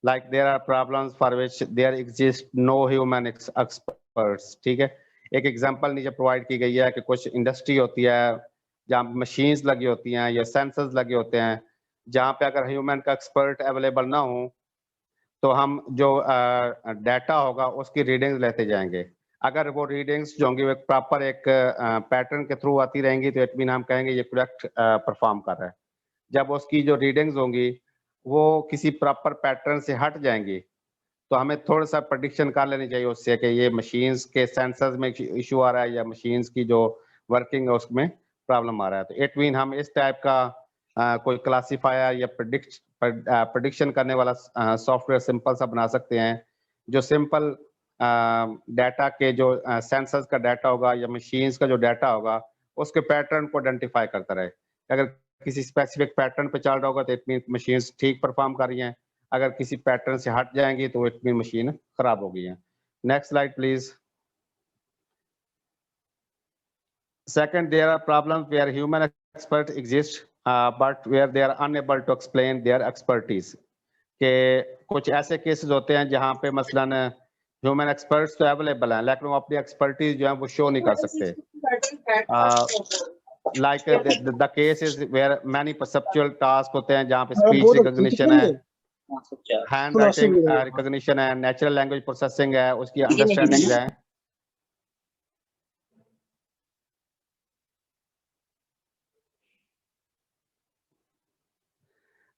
like there are problems for which there exist no human experts, ठीक है। एक एग्जांपल नीचे प्रोवाइड की गई है कि कुछ इंडस्ट्री होती है जहाँ मशीन्स लगी होती हैं या सेंसर्स लगे होते हैं, जहाँ पे अगर ह्यूमन का एक्सपर्ट अवेलेबल ना हो तो हम जो डाटा होगा उसकी रीडिंग्स लेते जाएंगे। अगर वो रीडिंग्स जो होंगी वो प्रॉपर एक पैटर्न के थ्रू आती रहेंगी तो इट मीन हम कहेंगे ये करेक्ट परफॉर्म कर रहा है। जब उसकी जो रीडिंग्स होंगी वो किसी प्रॉपर पैटर्न से हट जाएंगी तो हमें थोड़ा सा प्रेडिक्शन कर लेनी चाहिए उससे कि ये मशीन्स के सेंसर्स में इशू आ रहा है या मशीन्स की जो वर्किंग है उसमें प्रॉब्लम आ रहा है। तो इट मीन हम इस टाइप का कोई क्लासीफायर या प्रेडिक्शन करने वाला सॉफ्टवेयर सिंपल सा बना सकते हैं, जो सिंपल डाटा के जो सेंसर्स का डाटा होगा या मशीन्स का जो डाटा होगा उसके पैटर्न को आइडेंटिफाई करता रहे। अगर किसी स्पेसिफिक पैटर्न पे चल रहा होगा तो इट मीन मशीन्स ठीक परफॉर्म कर रही हैं, अगर किसी पैटर्न से हट जाएंगी तो इट मीन मशीन खराब हो गई है। Next slide please. Second, there are problems where human experts exist, but where they are unable to explain their expertise. के कुछ ऐसे केसेस होते हैं जहाँ पे मसलन ह्यूमन एक्सपर्ट्स तो अवेलेबल हैं लेकिन वो अपनी एक्सपर्टीज जो है वो शो नहीं कर सकते। like the cases where many perceptual tasks होते हैं जहाँ पे हाँ, speech बहुत recognition है, अच्छा handwriting recognition है, natural language processing है, उसकी understandings है.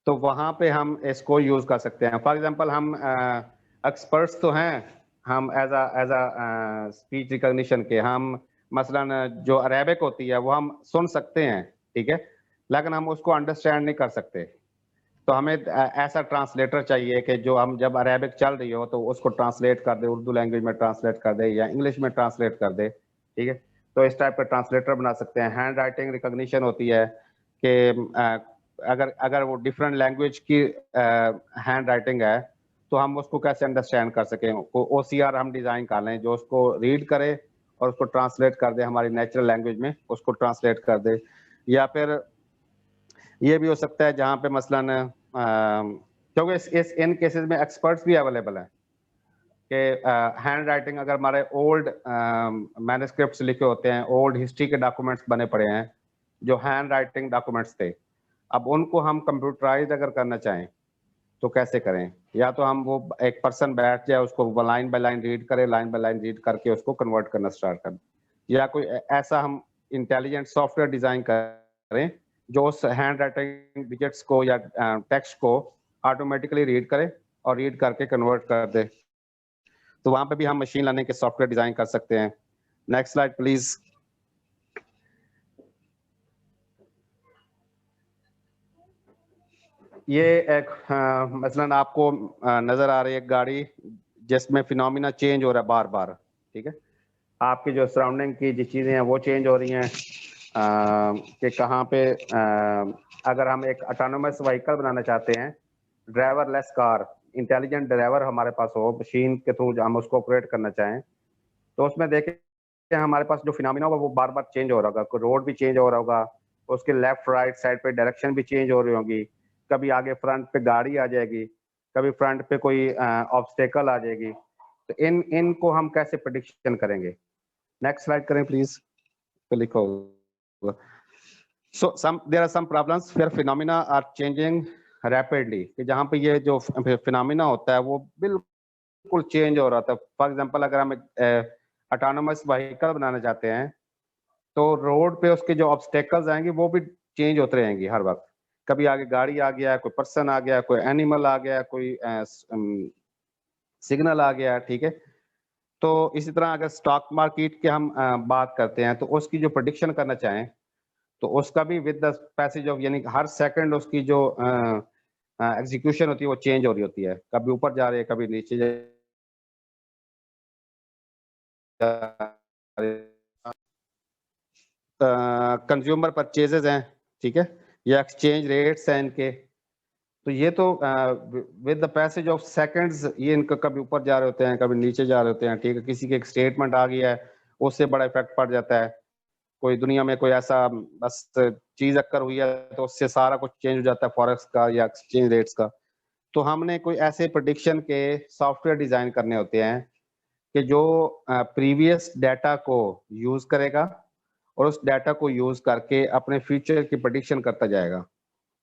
तो वहाँ पे हम इसको यूज कर सकते हैं. फॉर एग्जांपल हम एक्सपर्ट्स तो हैं, हम एज अ स्पीच रिकॉग्निशन के, हम मसलन जो अरेबिक होती है वो हम सुन सकते हैं, ठीक है, लेकिन हम उसको अंडरस्टैंड नहीं कर सकते. तो हमें ऐसा ट्रांसलेटर चाहिए कि जो हम जब अरेबिक चल रही हो तो उसको ट्रांसलेट कर दे, उर्दू लैंग्वेज में ट्रांसलेट कर दे या इंग्लिश में ट्रांसलेट कर दे, ठीक है. तो इस टाइप का ट्रांसलेटर बना सकते हैं. हैंड राइटिंग रिकॉग्निशन होती है कि अगर वो डिफरेंट लैंग्वेज की हैंड राइटिंग है तो हम उसको कैसे अंडरस्टैंड कर सकें. OCR हम डिजाइन कर लें जो उसको रीड करे और उसको ट्रांसलेट कर दे हमारी नेचुरल लैंग्वेज में, उसको ट्रांसलेट कर दे. या फिर ये भी हो सकता है जहाँ पे मसलन क्योंकि इन केसेस में एक्सपर्ट्स भी अवेलेबल हैं कि हैंड राइटिंग अगर हमारे ओल्ड मैन्युस्क्रिप्ट्स लिखे होते हैं, ओल्ड हिस्ट्री के डॉक्यूमेंट्स बने पड़े हैं जो हैंड राइटिंग डॉक्यूमेंट्स थे, अब उनको हम कंप्यूटराइज अगर करना चाहें तो कैसे करें. या तो हम वो एक पर्सन बैठ जाए उसको लाइन बाय लाइन रीड करे, लाइन बाय लाइन रीड करके उसको कन्वर्ट करना स्टार्ट कर, या कोई ऐसा हम इंटेलिजेंट सॉफ्टवेयर डिजाइन करें जो उस हैंड राइटिंग डिजिट्स को या टेक्स्ट को ऑटोमेटिकली रीड करे और रीड करके कन्वर्ट कर दे. तो वहां पे भी हम मशीन लर्निंग के सॉफ्टवेयर डिजाइन कर सकते हैं. Next slide please. ये एक मसलन आपको नजर आ रही है गाड़ी जिसमें फिनोमिना चेंज हो रहा है बार बार, ठीक है. आपकी जो सराउंडिंग की जो चीजें हैं वो चेंज हो रही हैं कि कहाँ पे अगर हम एक ऑटोनोमस व्हीकल बनाना चाहते हैं, driver less car, intelligent driver हमारे पास हो, मशीन के थ्रू हम उसको ऑपरेट करना चाहें, तो उसमें देखें हमारे पास जो फिनोमिना होगा वो बार बार चेंज हो रहा होगा. कोई रोड भी चेंज हो रहा होगा, उसके लेफ्ट राइट साइड पे डायरेक्शन भी चेंज हो रही होगी, कभी आगे फ्रंट पे गाड़ी आ जाएगी, कभी फ्रंट पे कोई ऑब्स्टेकल आ जाएगी. तो इनको हम कैसे प्रेडिक्शन करेंगे. नेक्स्ट स्लाइड करें प्लीज. पे लिखो. So there are some problems where phenomena are changing rapidly, कि जहाँ पे ये जो फिनोमिना होता है वो बिल्कुल चेंज हो रहा था. फॉर एग्जांपल अगर हम ऑटोनोमस व्हीकल बनाना चाहते हैं तो रोड पे उसके जो ऑब्स्टेकल्स आएंगे वो भी चेंज होते रहेंगे हर वक्त. कभी आगे गाड़ी आ गया, कोई पर्सन आ गया, कोई एनिमल आ गया, कोई सिग्नल आ गया, ठीक है. तो इसी तरह अगर स्टॉक मार्केट की हम बात करते हैं तो उसकी जो प्रेडिक्शन करना चाहें तो उसका भी विद द पैसेज ऑफ, यानी हर सेकंड उसकी जो एग्जीक्यूशन होती है वो चेंज हो रही होती है, कभी ऊपर जा रही है, कभी नीचे जा कंज्यूमर परचेजेस हैं, ठीक है, या एक्सचेंज रेट्स हैं इनके. तो ये तो with the passage of seconds ये इनका कभी ऊपर जा रहे होते हैं, कभी नीचे जा रहे होते हैं, ठीक है. किसी के एक स्टेटमेंट आ गया है उससे बड़ा इफेक्ट पड़ जाता है. कोई दुनिया में कोई ऐसा बस चीज अक्कर हुई है तो उससे सारा कुछ चेंज हो जाता है, फॉरेक्स का या एक्सचेंज रेट्स का. तो हमने कोई ऐसे प्रेडिक्शन के सॉफ्टवेयर डिजाइन करने होते हैं कि जो प्रीवियस डाटा को यूज करेगा और उस डाटा को यूज करके अपने फ्यूचर की प्रेडिक्शन करता जाएगा.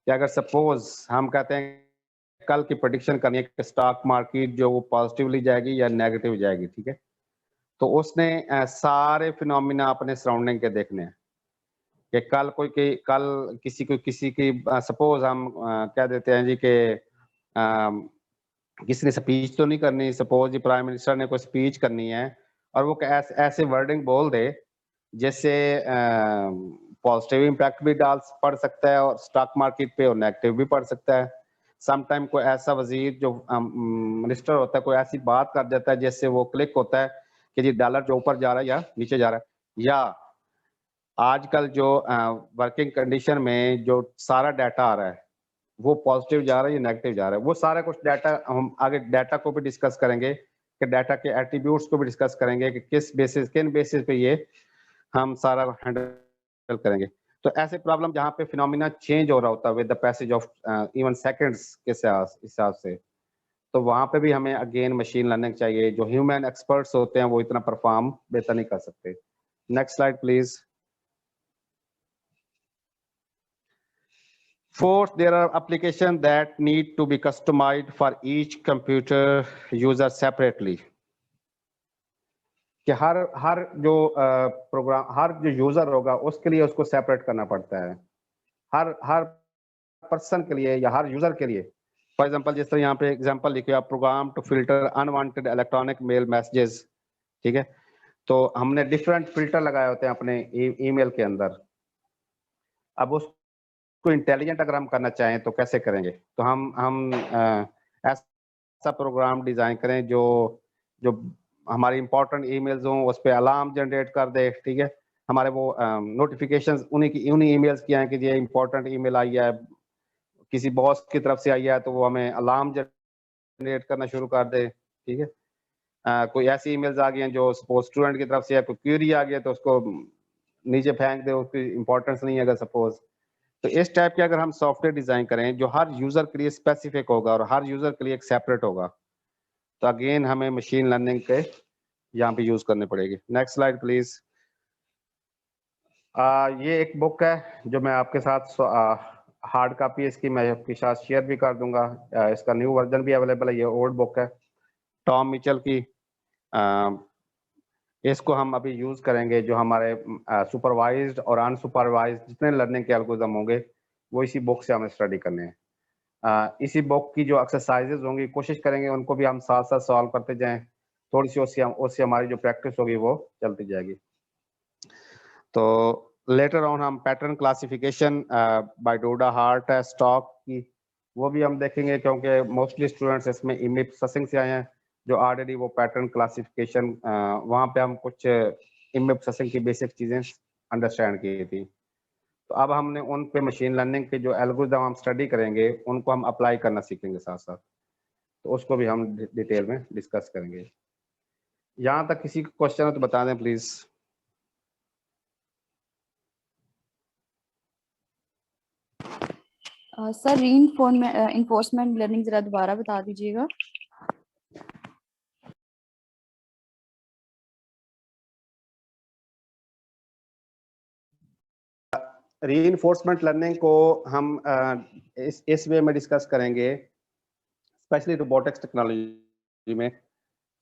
कि अगर सपोज हम कहते हैं कल की प्रेडिक्शन करनी है कि स्टॉक मार्केट जो वो पॉजिटिवली जाएगी या नेगेटिव जाएगी, ठीक है, तो उसने सारे फिनोमिना अपने सराउंडिंग के देखने हैं कि कल किसी की सपोज हम क्या देते हैं जी कि किसी ने स्पीच तो नहीं करनी, सपोज जी प्राइम मिनिस्टर ने कोई स्पीच करनी है और वो ऐसे वर्डिंग बोल दे जिससे पॉजिटिव इम्पैक्ट भी पड़ सकता है और स्टॉक मार्केट पे और नेगेटिव भी पड़ सकता है. समटाइम कोई ऐसा वजीर जो मिनिस्टर होता है कोई ऐसी बात कर देता है जिससे वो क्लिक होता है कि जी डॉलर जो ऊपर जा रहा है या नीचे जा रहा है, या आजकल जो वर्किंग कंडीशन में जो सारा डाटा आ रहा है वो पॉजिटिव जा रहा है या नेगेटिव जा रहा है. वो सारा कुछ डाटा हम आगे डाटा को भी डिस्कस करेंगे कि डाटा के एट्रीब्यूट्स को भी डिस्कस करेंगे कि किन बेसिस पे ये हम सारा हैंडल करेंगे. तो ऐसे प्रॉब्लम जहाँ पे फिनोमिना चेंज हो रहा होता है with the passage of even seconds के हिसाब से, तो वहां पे भी हमें अगेन मशीन लर्निंग चाहिए. जो ह्यूमन एक्सपर्ट्स होते हैं वो इतना परफॉर्म बेहतर नहीं कर सकते. Next slide please. Fourth, there are applications that need to be customized for each computer user separately. कि हर जो प्रोग्राम, हर जो यूजर होगा उसके लिए उसको सेपरेट करना पड़ता है, हर पर्सन के लिए या हर यूजर के लिए। फॉर एग्जांपल, जिस तरह यहाँ पे एग्जांपल लिखे आप, program to filter unwanted electronic mail messages, ठीक है। तो हमने डिफरेंट फिल्टर लगाए होते हैं अपने ईमेल के अंदर। अब उसको इंटेलिजेंट अगर हम करना चाहें तो कैसे करेंगे? तो हम ऐसा प्रोग्राम डिजाइन करें जो जो हमारी इंपॉर्टेंट ईमेल्स हों उस पे अलार्म जनरेट कर दे, ठीक है। हमारे वो नोटिफिकेशंस उन्हीं ईमेल्स की आए कि ये इंपॉर्टेंट ईमेल आई है, किसी बॉस की तरफ से आई है, तो वो हमें अलार्म जनरेट करना शुरू कर दे, ठीक है। कोई ऐसी ईमेल्स आ गई हैं जो सपोज स्टूडेंट की तरफ से है, कोई क्वेरी आ गया तो उसको नीचे फेंक दे, उसकी इंपॉर्टेंस नहीं है अगर सपोज। तो इस टाइप के अगर हम सॉफ्टवेयर डिजाइन करें जो हर यूजर के लिए स्पेसिफिक होगा और हर यूजर के लिए एक सेपरेट होगा, तो अगेन हमें मशीन लर्निंग के यहाँ पे यूज करनी पड़ेगी। Next slide please. ये एक बुक है जो मैं आपके साथ हार्ड कॉपी इसकी मैं आपके साथ शेयर भी कर दूंगा। इसका न्यू वर्जन भी अवेलेबल है। ये ओल्ड बुक है टॉम मिचेल की। इसको हम अभी यूज करेंगे। जो हमारे सुपरवाइज्ड और अनसुपरवाइज्ड जितने लर्निंग के एल्गोरिथम होंगे वो इसी बुक से हमें स्टडी करने हैं। इसी बुक की जो एक्सरसाइजेज होंगी कोशिश करेंगे उनको भी हम साथ साथ सॉल्व करते जाएं। थोड़ी सी उससे हमारी जो प्रैक्टिस होगी वो चलती जाएगी। तो लेटर ऑन हम पैटर्न क्लासिफिकेशन बाय डोडा हार्ट है स्टॉक की, वो भी हम देखेंगे क्योंकि मोस्टली स्टूडेंट्स इसमें इमिप ससिंग से आए हैं जो ऑलरेडी वो पैटर्न क्लासिफिकेशन वहाँ पे हम कुछ इमिप ससिंग की बेसिक चीज़ें अंडरस्टैंड की थी। तो अब हमने उन पे मशीन लर्निंग के जो एल्गोरिथम हम स्टडी करेंगे उनको हम अप्लाई करना सीखेंगे साथ साथ। तो उसको भी हम डिटेल में डिस्कस करेंगे। यहाँ तक किसी को क्वेश्चन हो तो बता दें प्लीज़। सर रीइंफोर्समेंट लर्निंग जरा दोबारा बता दीजिएगा। रीइंफोर्समेंट लर्निंग को हम इस वे में डिस्कस करेंगे, स्पेशली रोबोटिक्स टेक्नोलॉजी में,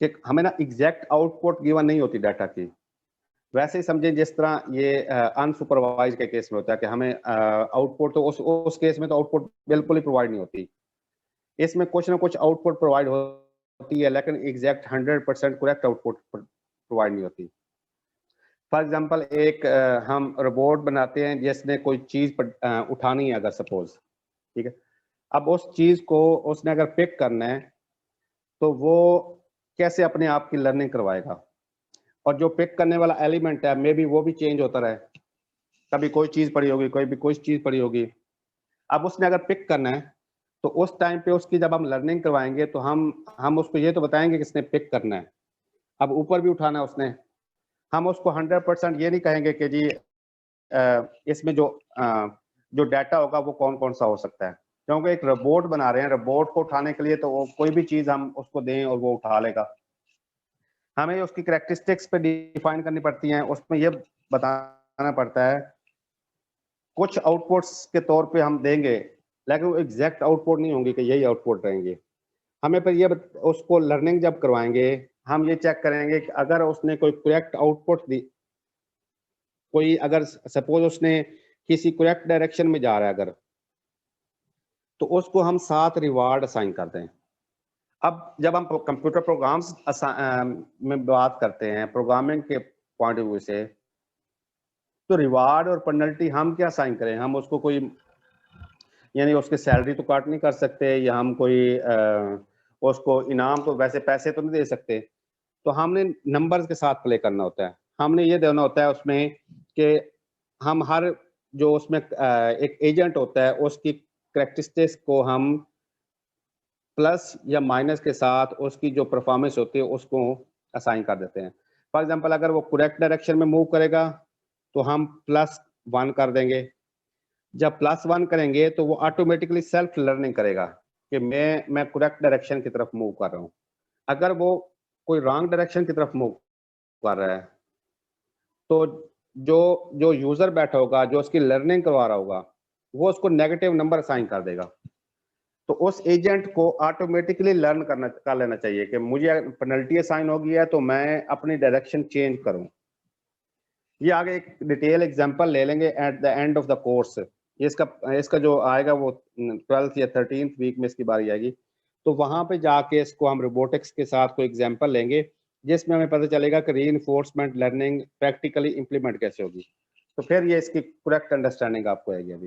कि हमें ना एग्जैक्ट आउटपुट गिवन नहीं होती डाटा की। वैसे ही समझें जिस तरह ये अनसुपरवाइज के केस में होता है कि हमें आउटपुट तो उस केस में तो आउटपुट बिल्कुल ही प्रोवाइड नहीं होती। इसमें कुछ ना कुछ आउटपुट प्रोवाइड होती है लेकिन एग्जैक्ट 100% करेक्ट आउटपुट प्रोवाइड नहीं होती। फॉर एग्जांपल एक हम रोबोट बनाते हैं जिसने कोई चीज उठानी है अगर सपोज, ठीक है। अब उस चीज को उसने अगर पिक करना है तो वो कैसे अपने आप की लर्निंग करवाएगा? और जो पिक करने वाला एलिमेंट है मे बी वो भी चेंज होता रहे, कभी कोई चीज पड़ी होगी, कोई भी कोई चीज पड़ी होगी। अब उसने अगर पिक करना है तो उस टाइम पे उसकी जब हम लर्निंग करवाएंगे तो हम उसको ये तो बताएंगे कि इसने पिक करना है। अब ऊपर भी उठाना है उसने, हम उसको 100% ये नहीं कहेंगे कि जी इसमें जो डाटा होगा वो कौन कौन सा हो सकता है, क्योंकि एक रोबोट बना रहे हैं। रोबोट को उठाने के लिए तो वो कोई भी चीज हम उसको दें और वो उठा लेगा। हमें उसकी कैरेक्टरिस्टिक्स पे डिफाइन करनी पड़ती हैं, उसमें ये बताना पड़ता है कुछ आउटपुट्स के तौर पे हम देंगे लेकिन वो एग्जैक्ट आउटपुट नहीं होंगे कि यही आउटपुट रहेंगे। हमें फिर ये उसको लर्निंग जब करवाएंगे हम ये चेक करेंगे कि अगर उसने कोई करेक्ट आउटपुट दी, कोई अगर सपोज उसने किसी करेक्ट डायरेक्शन में जा रहा है अगर, तो उसको हम 7 रिवार्ड असाइन करते हैं। अब जब हम कंप्यूटर प्रोग्राम्स में बात करते हैं प्रोग्रामिंग के पॉइंट ऑफ व्यू से, तो रिवार्ड और पेनल्टी हम क्या असाइन करें? हम उसको कोई यानी उसकी सैलरी तो काट नहीं कर सकते, या हम कोई उसको इनाम तो वैसे पैसे तो नहीं दे सकते। तो हमने नंबर्स के साथ प्ले करना होता है। हमने ये देना होता है उसमें कि हम हर जो उसमें एक एजेंट होता है उसकी कैरेक्टरिस्टिक्स को हम प्लस या माइनस के साथ उसकी जो परफॉर्मेंस होती है उसको असाइन कर देते हैं। फॉर एग्जांपल अगर वो करेक्ट डायरेक्शन में मूव करेगा तो हम +1 कर देंगे। जब +1 करेंगे तो वो ऑटोमेटिकली सेल्फ लर्निंग करेगा कि मैं करेक्ट डायरेक्शन की तरफ मूव कर रहा हूँ। अगर वो कोई रॉन्ग डायरेक्शन की तरफ मूव कर रहा है तो जो जो यूजर बैठा होगा जो उसकी लर्निंग करवा रहा होगा वो उसको नेगेटिव नंबर असाइन कर देगा। तो उस एजेंट को ऑटोमेटिकली लर्न कर लेना चाहिए कि मुझे पेनल्टी असाइन हो गई है तो मैं अपनी डायरेक्शन चेंज करूं। ये आगे एक डिटेल एग्जांपल ले लेंगे at the end of the course. ये इसका जो आएगा वो 12th या 13th वीक में इसकी बारी आएगी, तो वहां पे जाके इसको हम रोबोटिक्स के साथ कोई एग्जांपल लेंगे जिसमें हमें पता चलेगा कि रीइंफोर्समेंट लर्निंग प्रैक्टिकली इंप्लीमेंट कैसे होगी। तो फिर ये इसकी करेक्ट अंडरस्टैंडिंग आपको आएगी अभी।